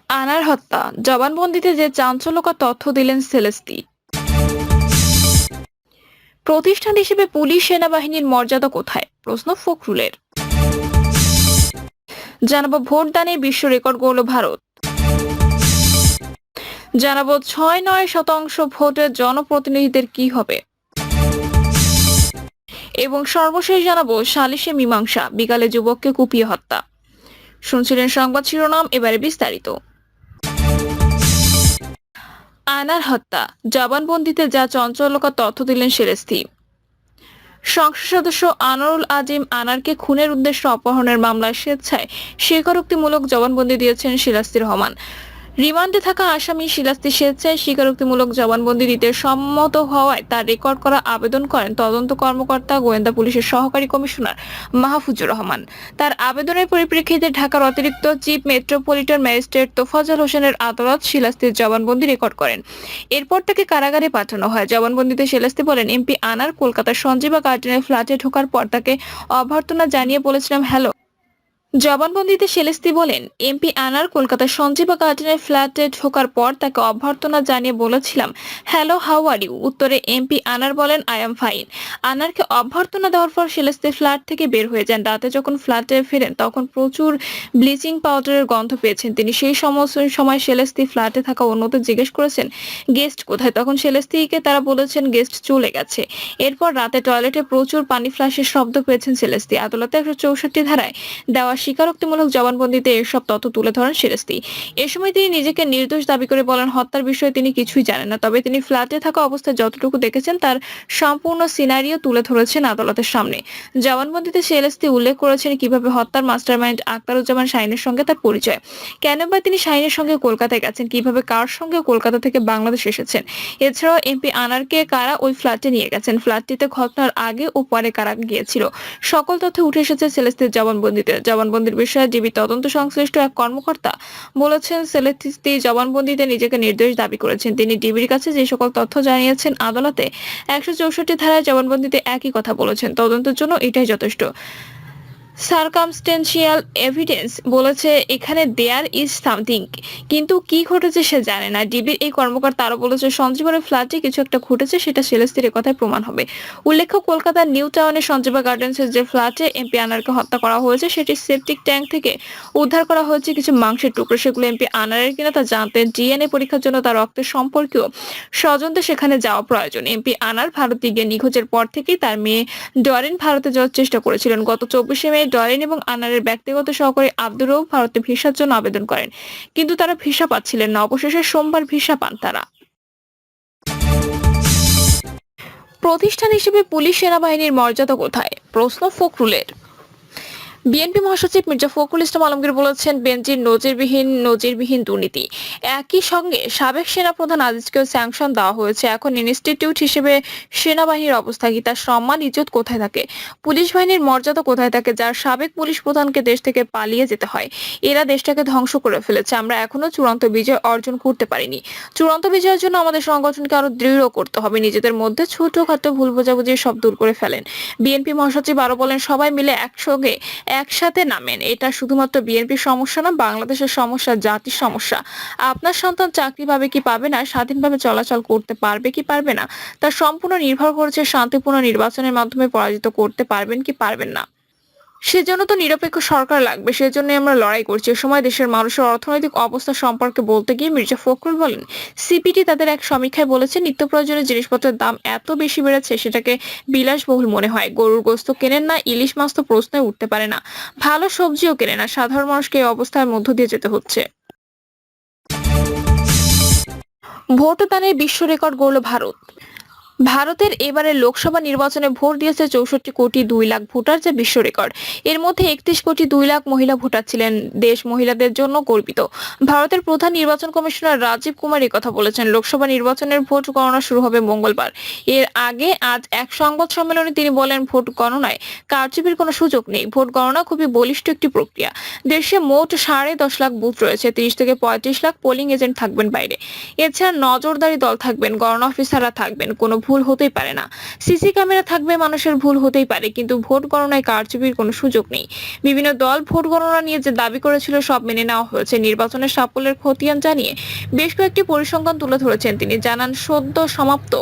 আনার হত্যা জবানবন্দিতে যে চাঞ্চল্যকর তথ্য দিলেন সেলেস্তি। প্রতিষ্ঠান হিসেবে পুলিশ সেনাবাহিনীর মর্যাদা কোথায়, প্রশ্ন ফখরুলের। জানাবো ভোটদানে বিশ্ব রেকর্ড গড়ল ভারত। জানাবো 6-9% ভোটের জনপ্রতিনিধিদের কি হবে, এবং সর্বশেষ জানাবো সালিশে মীমাংসা, বিকালে যুবককে কুপিয়ে হত্যা। শুনছিলেন সংবাদ শিরোনাম, এবারে বিস্তারিত। আনার হত্যা জবানবন্দিতে যা চাঞ্চল্যকর তথ্য দিলেন সেলেস্তি। সংসদ সদস্য আনোয়ারুল আজিম আনারকে খুনের উদ্দেশ্যে অপহরণের মামলায় স্বেচ্ছায় স্বীকারোক্তিমূলক জবানবন্দি দিয়েছেন শিলাস্তি রহমান। রিমান্ডে থাকা আসামি শিলাস্তি স্বেচ্ছায় স্বীকারোক্তিমূলক জবানবন্দি দিতে সম্মত হওয়ায় তার রেকর্ড করা আবেদন করেন তদন্ত কর্মকর্তা গোয়েন্দা পুলিশের সহকারী কমিশনার মাহফুজুর রহমান। তার আবেদনের পরিপ্রেক্ষিতে ঢাকার অতিরিক্ত চিফ মেট্রোপলিটন ম্যাজিস্ট্রেট তোফাজ্জল হোসেনের আদালত শিলাস্তির জবানবন্দি রেকর্ড করেন। এরপর তাকে কারাগারে পাঠানো হয়। জবানবন্দিতে শিলাস্তি বলেন, এমপি আনার কলকাতার সঞ্জীবা গার্ডেনের ফ্ল্যাটে ঢোকার পর তাকে অভ্যর্থনা জানিয়ে বলেছিলাম হ্যালো। জবানবন্দিতে সেলেস্তি বলেন, এমপি আনার কলকাতার সঞ্জীবা গার্ডেনের ফ্ল্যাটে ঢোকার পর তাকে অভ্যর্থনা জানিয়ে বলেছিলাম হ্যালো, হাউ আর ইউ। উত্তরে এমপি আনার বলেন, আই এম ফাইন। আনারকে অভ্যর্থনা দেওয়ার পর সেলেস্তি ফ্ল্যাট থেকে বের হয়ে যান। রাতে যখন ফ্ল্যাটে ফেরেন তখন প্রচুর ব্লিচিং পাউডারের গন্ধ পেয়েছেন তিনি। সেই সময় সেলেস্তি ফ্ল্যাটে থাকা অন্যদের জিজ্ঞেস করেছেন গেস্ট কোথায়। তখন সেলেস্তিকে তারা বলেছেন গেস্ট চলে গেছে। এরপর রাতে টয়লেটে প্রচুর পানি ফ্ল্যাশের শব্দ পেয়েছেন সেলেস্তি। আদালতে 164 ধারায় দেওয়া স্বীকারোক্তিমূলক জবানবন্দিতে এসব তথ্য তুলে ধরেন সেলেস্তি। এ সময় তিনি নিজেকে নির্দোষ দাবি করে বলেন, হত্যার বিষয়ে তিনি কিছুই জানেন না, তবে তিনি ফ্ল্যাটে থাকা অবস্থায় যতটুকু দেখেছেন তার সম্পূর্ণ সিনারিও তুলে ধরেছেন আদালতের সামনে। জবানবন্দিতে সেলেস্তি উল্লেখ করেছেন কিভাবে হত্যার মাস্টারমাইন্ড আখতারুজ্জামান শাহীনের সঙ্গে তার পরিচয়, কেন বা তিনি শাহীনের সঙ্গে কলকাতায় গেছেন, কিভাবে কার সঙ্গে কলকাতা থেকে বাংলাদেশ এসেছেন। এছাড়াও এমপি আনারকে কারা ওই ফ্ল্যাটে নিয়ে গেছেন, ফ্ল্যাটটিতে ঘটনার আগে ও পরে কারা গিয়েছিল, সকল তথ্য উঠে এসেছে সেলেস্তির জবানবন্দিতে। জবানবন্দির বিষয়ে ডিবি তদন্ত সংশ্লিষ্ট এক কর্মকর্তা বলেছেন, সেলেস্তি জবানবন্দিতে নিজেকে নির্দোষ দাবি করেছেন। তিনি ডিবির কাছে যে সকল তথ্য জানিয়েছেন আদালতে 164 ধারায় জবানবন্দিতে একই কথা বলেছেন, তদন্তের জন্য এটাই যথেষ্ট। সার্কামস্টেন্সিয়াল এভিডেন্স বলেছে এখানে দেয়ার ইজ সামথিং, কিন্তু কি ঘটেছে সে জানে না। ডিবির এই কর্মকর্তা আরো বলেছে, সঞ্জীবনের ফ্ল্যাটে কিছু একটা ঘটেছে, সেটা সেলেস্তির কথায় প্রমাণ হবে। উল্লেখ্য, কলকাতার নিউ টাউনের সঞ্জীবা গার্ডেন্সের যে ফ্ল্যাটে এমপি আনারকে হত্যা করা হয়েছে সেটির সেপটিক ট্যাঙ্ক থেকে উদ্ধার করা হয়েছে কিছু মাংসের টুকরো। সেগুলো এমপি আনারের কিনা তা জানতেন। ডিএনএ পরীক্ষার জন্য তার রক্তের সম্পর্কীয় স্বজনদের সেখানে যাওয়া প্রয়োজন। এমপি আনার ভারতে গিয়ে নিখোঁজের পর থেকেই তার মেয়ে ডরিন ভারতে যাওয়ার চেষ্টা করেছিলেন। গত 24 মে ডরিন এবং আনারের ব্যক্তিগত সহকারী আব্দুর রউফ ভারতে ভিসার জন্য আবেদন করেন, কিন্তু তারা ভিসা পাচ্ছিলেন না। অবশেষে সোমবার ভিসা পান তারা। প্রতিষ্ঠান হিসেবে পুলিশ সেনাবাহিনীর মর্যাদা কোথায়, প্রশ্ন ফখরুলের। বিএনপি মহাসচিব মির্জা ফখরুল ইসলাম আলমগীর বলেছেন, বেনজির নজিরবিহীন দুর্নীতি। একই সঙ্গে সাবেক সেনাপ্রধান আজিজকেও স্যাংশন দেওয়া হয়েছে। এখন ইনস্টিটিউট হিসেবে সেনাবাহিনীর অবস্থা কি, তার সম্মান ইজ্জত কোথায় থাকে, পুলিশ বাহিনীর মর্যাদা কোথায় থাকে, যার সাবেক পুলিশ প্রধানকে দেশ থেকে পালিয়ে যেতে হয়। এরা দেশটাকে ধ্বংস করে ফেলেছে। আমরা এখনো চূড়ান্ত বিজয় অর্জন করতে পারিনি। চূড়ান্ত বিজয়ের জন্য আমাদের সংগঠনকে আরো দৃঢ় করতে হবে। নিজেদের মধ্যে ছোটখাটো ভুল বোঝাবুঝি সব দূর করে ফেলেন। বিএনপি মহাসচিব আরো বলেন, সবাই মিলে একসাথে নামেন। এটা শুধুমাত্র বিএনপির সমস্যা না, বাংলাদেশের সমস্যা, জাতির সমস্যা। আপনার সন্তান চাকরি পাবে কি পাবে না, স্বাধীনভাবে চলাচল করতে পারবে কি পারবে না, তা সম্পূর্ণ নির্ভর করেছে শান্তিপূর্ণ নির্বাচনের মাধ্যমে পরাজিত করতে পারবেন কি পারবেন না। সেজন্য তো নিরপেক্ষ সরকার লাগবে, সেজন্য আমরা লড়াই করছি। এ সময় দেশের মানুষের অর্থনৈতিক অবস্থা সম্পর্কে বলতে গিয়ে মির্জা ফখরুল বলেন, সিপিটি তাদের এক সমীক্ষায় বলেছে, নিত্য প্রয়োজনীয় জিনিসপত্রের দাম এত বেশি বেড়েছে সেটাকে বিলাসবহুল মনে হয়। গরুর গোস্ত কেনেন না, ইলিশ মাছ তো প্রশ্নই উঠতে পারে না, ভালো সবজিও কেনে না। সাধারণ মানুষকে এই অবস্থার মধ্য দিয়ে যেতে হচ্ছে। ভোটদানে বিশ্ব রেকর্ড গড়ল ভারত। ভারতের এবারের লোকসভা নির্বাচনে ভোট দিয়েছে 64,02,00,000 ভোটার, যা বিশ্ব রেকর্ড। এর মধ্যে 31,02,00,000 মহিলা ভোটার ছিলেন। দেশ মহিলাদের জন্য গর্বিত। ভারতের প্রধান নির্বাচন কমিশনার রাজীব কুমার কথা বলেছেন। লোকসভা নির্বাচনের ভোট গণনা শুরু হবে মঙ্গলবার। এর আগে আজ এক সংবাদ সম্মেলনে তিনি বলেন, ভোট গণনায় কারচুপির কোনো সুযোগ নেই। ভোট গণনা খুবই বলিষ্ঠ একটি প্রক্রিয়া। দেশে মোট 10.5 লাখ বুথ রয়েছে। 30 থেকে 35 লাখ পোলিং এজেন্ট থাকবেন বাইরে। এছাড়া নজরদারি দল থাকবেন, গণনা অফিসাররা থাকবেন। কোনো ভুল হতেই পারে না। সিসি ক্যামেরা থাকবে, মানুষের ভুল হতেই পারে, কিন্তু ভোট গণনায় কারচুপির কোনো সুযোগ নেই। বিভিন্ন দল ভোট গণনা নিয়ে যে দাবি করেছিল সব মেনে নেওয়া হয়েছে। নির্বাচনের সাফল্যের খতিয়ান জানিয়ে বেশ কয়েকটি পরিসংখ্যান তুলে ধরেছেন তিনি। জানান, সদ্য সমাপ্ত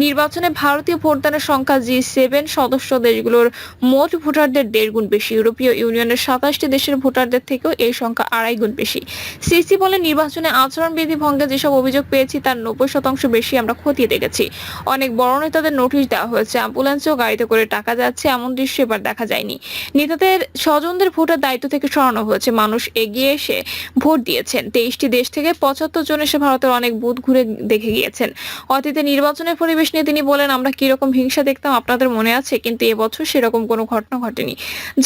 নির্বাচনে ভারতীয় ভোটদানের সংখ্যা G7 সদস্য দেশগুলোর মোট ভোটারদের 1.5 গুণ বেশি। ইউরোপীয় ইউনিয়নের 27টি দেশের ভোটারদের থেকেও এই সংখ্যা 2.5 গুণ বেশি। সিসি বলেন, নির্বাচনে আচরণবিধি ভঙ্গে যেসব অভিযোগ পেয়েছি তার 90% বেশি আমরা খতিয়ে দেখেছি। অনেক বড় নেতাদের নোটিশ দেওয়া হয়েছে, অ্যাম্বুলেন্সেও গাড়িতে করে টাকা যাচ্ছে, এমন দৃশ্য এবার দেখা যায়নি। নেতাদের স্বজনদের ভোটের দায়িত্ব থেকে সরানো হয়েছে, মানুষ এগিয়ে এসে ভোট দিয়েছেন। 23টি দেশ থেকে 75 জন এসে ভারতের অনেক বুথ ঘুরে দেখে গিয়েছেন। অতীতে নির্বাচনের পরিবেশ নিয়ে তিনি বলেন, আমরা কিরকম হিংসা দেখতাম আপনাদের মনে আছে, কিন্তু এবছর সেরকম কোনো ঘটনা ঘটেনি।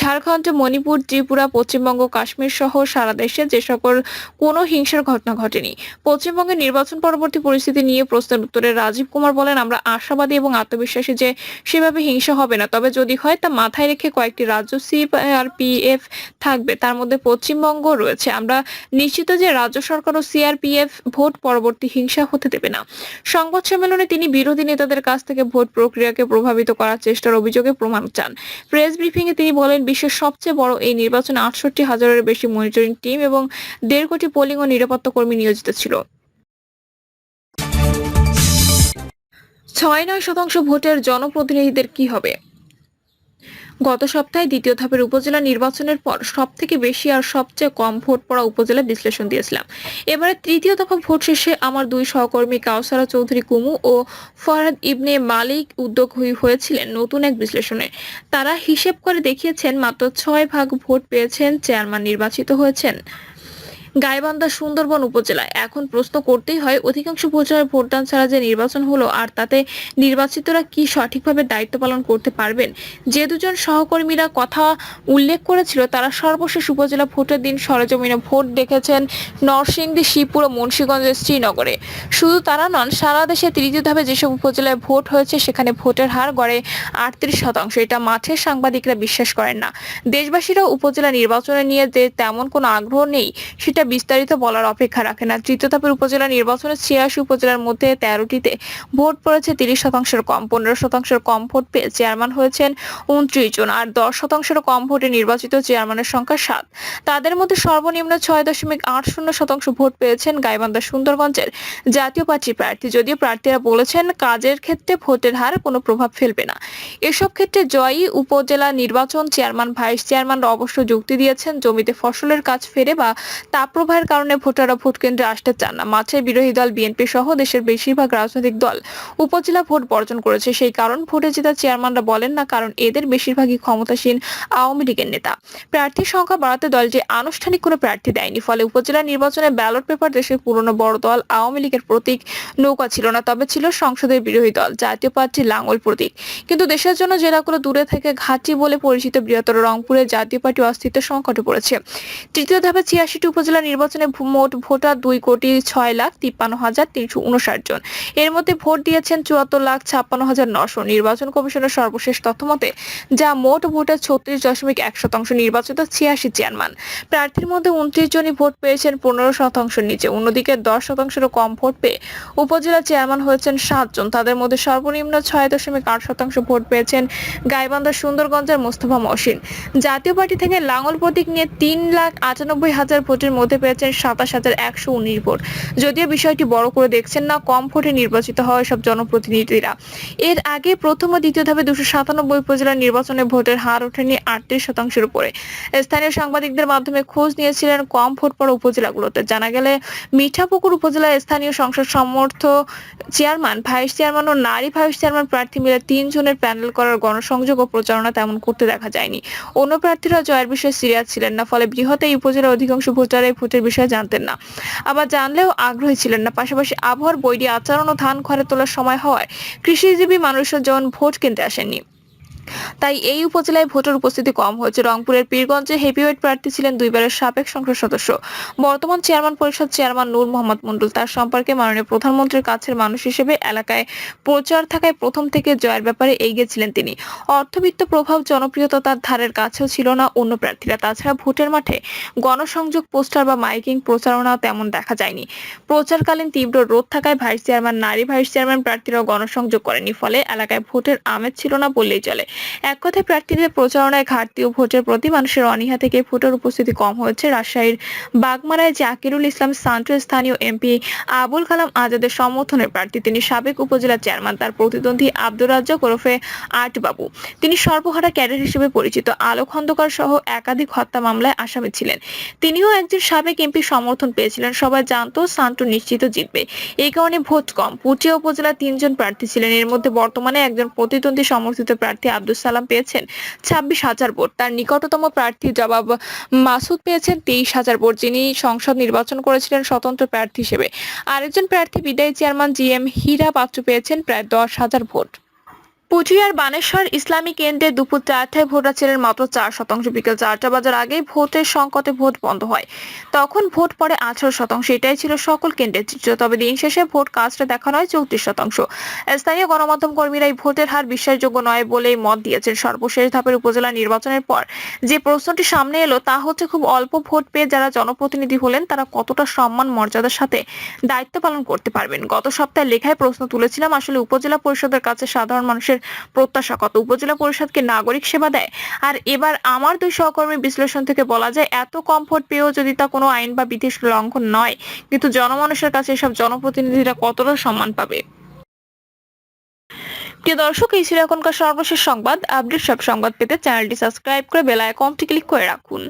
ঝাড়খণ্ড, মণিপুর, ত্রিপুরা, পশ্চিমবঙ্গ, কাশ্মীর সহ সারা দেশে যে সকল কোনো হিংসার ঘটনা ঘটেনি। পশ্চিমবঙ্গের নির্বাচন পরবর্তী পরিস্থিতি নিয়ে প্রশ্নের উত্তরে রাজীব কুমার বলেন, আমরা আশাবাদী এবং আত্মবিশ্বাসী যে সেভাবে হিংসা হবে না। তবে যদি হয় তা মাথায় রেখে কয়েকটি রাজ্য CRPF থাকবে, তার মধ্যে পশ্চিমবঙ্গ রয়েছে। আমরা নিশ্চিত যে রাজ্য সরকার ও CRPF ভোট পরবর্তী হিংসা হতে দেবে না। সংবাদ সম্মেলনে তিনি বিরোধী নেতাদের কাছ থেকে ভোট প্রক্রিয়াকে প্রভাবিত করার চেষ্টার অভিযোগে প্রমাণ চান। প্রেস ব্রিফিং এ তিনি বলেন, বিশ্বের সবচেয়ে বড় এই নির্বাচনে 68,000-এর বেশি মনিটরিং টিম এবং 1.5 কোটি পোলিং ও নিরাপত্তা কর্মী নিয়োজিত ছিল। 6-9% ভোটের জনপ্রতিনিধিদের কি হবে? গত সপ্তাহে দ্বিতীয় ধাপের উপজেলা নির্বাচনের পর সবথেকে বেশি আর সবচেয়ে কম ভোট পড়া উপজেলা বিশ্লেষণ দিয়েছিলাম। এবারে তৃতীয় দফা ভোট শেষে আমার দুই সহকর্মী কাউসারা চৌধুরী কুমু ও ফরহাদ ইবনে মালিক উদ্যোগী হয়েছিলেন নতুন এক বিশ্লেষণে। তারা হিসেব করে দেখিয়েছেন, মাত্র 6 ভাগ ভোট পেয়েছেন চেয়ারম্যান নির্বাচিত হয়েছেন গাইবান্ধা সুন্দরবন উপজেলায়। এখন প্রশ্ন করতেই হয়, অধিকাংশ উপজেলার ভোটদান ছাড়া যে নির্বাচন হলো, আর তাতে নির্বাচিতরা কি সঠিকভাবে দায়িত্ব পালন করতে পারবেন? যে দুজন সহকর্মীরা কথা উল্লেখ করেছিল, তারা সর্বশেষ উপজেলা ভোটের দিন সরেজমিনে ভোট দেখেছেন নরসিংদী, শিবপুর ও মুন্সিগঞ্জের শ্রীনগরে। শুধু তারা নন, সারা দেশে তৃতীয় ধাপে যেসব উপজেলায় ভোট হয়েছে সেখানে ভোটের হার গড়ে 38%। এটা মাঠের সাংবাদিকরা বিশ্বাস করেন না। দেশবাসীরা উপজেলা নির্বাচনে নিয়ে যে তেমন কোনো আগ্রহ নেই সেটা বিস্তারিত বলার অপেক্ষা রাখে না। তৃতীয় ধাপের উপজেলা নির্বাচনে 86 উপজেলার মধ্যে 13টিতে ভোট পড়েছে 30%-এর কম। 15%-এর কম ভোট পেয়ে চেয়ারম্যান হয়েছেন 29 জন, আর 10%-এরও কম ভোটে নির্বাচিত চেয়ারম্যানের সংখ্যা 7। তাদের মধ্যে সর্বনিম্ন 6.80% ভোট পেয়েছেন গাইবান্ধা সুন্দরগঞ্জের জাতীয় পার্টির প্রার্থী। যদিও প্রার্থীরা বলেছেন কাজের ক্ষেত্রে ভোটের হার কোনো প্রভাব ফেলবে না। এসব ক্ষেত্রে জয়ী উপজেলা নির্বাচন চেয়ারম্যান, ভাইস চেয়ারম্যানরা অবশ্য যুক্তি দিয়েছেন, জমিতে ফসলের কাজ ফেরে বা তাপপ্রবাহের কারণে ভোটাররা ভোট কেন্দ্রে আসতে চান না। মাঠে বিরোধী দল বিএনপি সহ দেশের বেশিরভাগ রাজনৈতিক দল উপজেলা ভোট বর্জন করেছে। সেই কারণ ভোটে জেতা চেয়ারম্যানরা বলেন না, কারণ এদের বেশিরভাগই ক্ষমতাসীন আওয়ামী লীগের নেতা। প্রার্থীর সংখ্যা বাড়াতে দলটি আনুষ্ঠানিক কোনো প্রার্থী দেয়নি, ফলে উপজেলা নির্বাচনে ব্যালট পেপার দেশের পুরনো বড় দল আওয়ামী লীগের প্রতীক নৌকা ছিল না, তবে ছিল সংসদের বিরোধী দল জাতীয় পার্টি লাঙ্গল প্রতীক। কিন্তু দেশের জন্য জেলাগুলো দূরে থেকে ঘাঁটি বলে পরিচিত বৃহত্তর রংপুরে জাতীয় পার্টি অস্তিত্ব সংকটে পড়েছে। তৃতীয় ধাপে 86টি উপজেলা নির্বাচনে মোট ভোটার 2,06,53,359 জন। এর মধ্যে ভোট দিয়েছেন 74,56,900। নির্বাচন কমিশনের সর্বশেষ তথ্য মতে যা মোট ভোটের 36.1%। নির্বাচিত 86 চেয়ারম্যান প্রার্থীর মধ্যে 29 জনই ভোট পেয়েছেন 15%-এর নিচে। অন্যদিকে 10%-এরও কম ভোট পেয়ে উপজেলা চেয়ারম্যান হয়েছেন 7 জন। তাদের মধ্যে সর্বনিম্ন 6.8% ভোট পেয়েছেন গাইবান্ধা সুন্দরগঞ্জের মোস্তফা মহসিন। জাতীয় পার্টি থেকে লাঙ্গল প্রতীক নিয়ে 3,98,000 ভোটের মধ্যে পেয়েছেন 27,119 ভোট। যদিও বিষয়টি বড় করে দেখছেন না কম ভোটে নির্বাচিত হওয়া সব জনপ্রতিনিধিরা। এর আগে প্রথম ও দ্বিতীয় ধাপে 297 উপজেলা নির্বাচনে ভোটের হার ওঠেনি 38%-এর উপরে। স্থানীয় সাংবাদিকদের মাধ্যমে খোঁজ নিয়েছিলেন কম ভোট পড়া উপজেলাগুলোতে। জানা গেলে মিঠাপুকুর উপজেলার স্থানীয় সংসদ সমর্থ চেয়ারম্যান, ভাইস চেয়ারম্যান ও নারী ভাইস চেয়ারম্যান প্রার্থী মিলে 3 জনের প্যানেল করার গণসংযোগ ও প্রচারণা তেমন করতে দেখা যায়নি। অন্য প্রার্থীরা জয়ের বিষয়ে সিরিয়াস ছিলেন না, ফলে বৃহৎ এই উপজেলার অধিকাংশ ভোটার এই ভোটের বিষয়ে জানতেন না, আবার জানলেও আগ্রহী ছিলেন না। পাশাপাশি আবহাওয়ার বৈরী আচরণ ও ধান ঘরে তোলার সময় হওয়ায় কৃষিজীবী মানুষজন ভোট কিনতে আসেননি। তাই এই উপজেলায় ভোটের উপস্থিতি কম হয়েছে। রংপুরের পীরগঞ্জে হেভিওয়েট প্রার্থী ছিলেন দুইবারের সাবেক সংসদ সদস্য, বর্তমান চেয়ারম্যান পরিষদ চেয়ারম্যান নূর মোহাম্মদ মণ্ডল। তার সম্পর্কে মাননীয় প্রধানমন্ত্রীর কাছের মানুষ হিসেবে এলাকায় প্রচার থাকায় প্রথম থেকে জয়ের ব্যাপারে এগিয়ে ছিলেন তিনি। অর্থবিত্ত প্রভাব, জনপ্রিয়তা তার ধারের কাছেও ছিল না অন্য প্রার্থীরা। তাছাড়া ভোটের মাঠে গণসংযোগ, পোস্টার বা মাইকিং প্রচারণা তেমন দেখা যায়নি। প্রচারকালীন তীব্র রোদ থাকায় ভাইস চেয়ারম্যান, নারী ভাইস চেয়ারম্যান প্রার্থীরাও গণসংযোগ করেনি। ফলে এলাকায় ভোটের আমেজ ছিল না বললেই চলে। এক কথায় প্রার্থীদের প্রচারণায় ঘাটতি ও ভোটের প্রতি মানুষের অনীহা থেকে ভোটের উপস্থিতি কম হয়েছে। রাজশাহীর বাগমারায় জাকিরুল ইসলাম সান্টু স্থানীয় এমপি আবুল কালাম আজাদের সমর্থনের প্রার্থী। তিনি সাবেক উপজেলা চেয়ারম্যান। তার প্রতিদ্বন্দ্বী আব্দুর রাজ্জাক ওরফে আট বাবু। তিনি সর্বহারা ক্যাডার হিসেবে পরিচিত। আলো খন্দকার সহ একাধিক হত্যা মামলায় আসামি ছিলেন। তিনিও একজন সাবেক এমপি সমর্থন পেয়েছিলেন। সবাই জানতো সান্টু নিশ্চিত জিতবে। এই কারণে ভোট কম। পুঠিয়া উপজেলার 3 জন প্রার্থী ছিলেন। এর মধ্যে বর্তমানে একজন প্রতিদ্বন্দ্বী সমর্থিত প্রার্থী আব্দুল সালাম পেয়েছেন 26,000 ভোট। তার নিকটতম প্রার্থী জবাব মাসুদ পেয়েছেন 23,000 ভোট, যিনি সংসদ নির্বাচন করেছিলেন স্বতন্ত্র প্রার্থী হিসেবে। আরেকজন প্রার্থী বিদায়ী চেয়ারম্যান GM হীরা পাত্র পেয়েছেন প্রায় 10,000 ভোট। পুঠিয়ার বানেশ্বর ইসলামী কেন্দ্রে দুপুর 4টায় ভোটার ছিলেন মাত্র 4%। বিকেল 4টা বাজার আগেই ভোটের সংকটে ভোট বন্ধ হয়। তখন ভোট পড়ে 18%। এটাই ছিল সকল কেন্দ্রের চিত্র। তবে দিন শেষে ভোট কাস্টে দেখানো হয় 34%। স্থানীয় গণমাধ্যম কর্মীরা এই ভোটের হার বিশ্বাসযোগ্য নয় বলেই মত দিয়েছেন। সর্বশেষ ধাপের উপজেলা নির্বাচনের পর যে প্রশ্নটি সামনে এলো তা হচ্ছে, খুব অল্প ভোট পেয়ে যারা জনপ্রতিনিধি হলেন তারা কতটা সম্মান মর্যাদার সাথে দায়িত্ব পালন করতে পারবেন। গত সপ্তাহে লেখায় প্রশ্ন তুলেছিলাম, আসলে উপজেলা পরিষদের কাছে সাধারণ মানুষের প্রত্যাশা কত? উপজেলা পরিষদকে নাগরিক সেবা দেয়? আর এবার আমার 2 সহকর্মীর বিশ্লেষণ থেকে বলা যায়, এত কম ভোট পেয়েও যদি তা কোনো আইন বা বিধির লঙ্ঘন নয়, কিন্তু জনমানুষের কাছে এসব জনপ্রতিনিধিরা কতটা সম্মান পাবে? প্রিয় দর্শক, এই ছিল এখনকার সর্বশেষ সংবাদ। আপডেট সব সংবাদ পেতে চ্যানেলটি সাবস্ক্রাইব করে বেল আইকনটি ক্লিক করে রাখুন।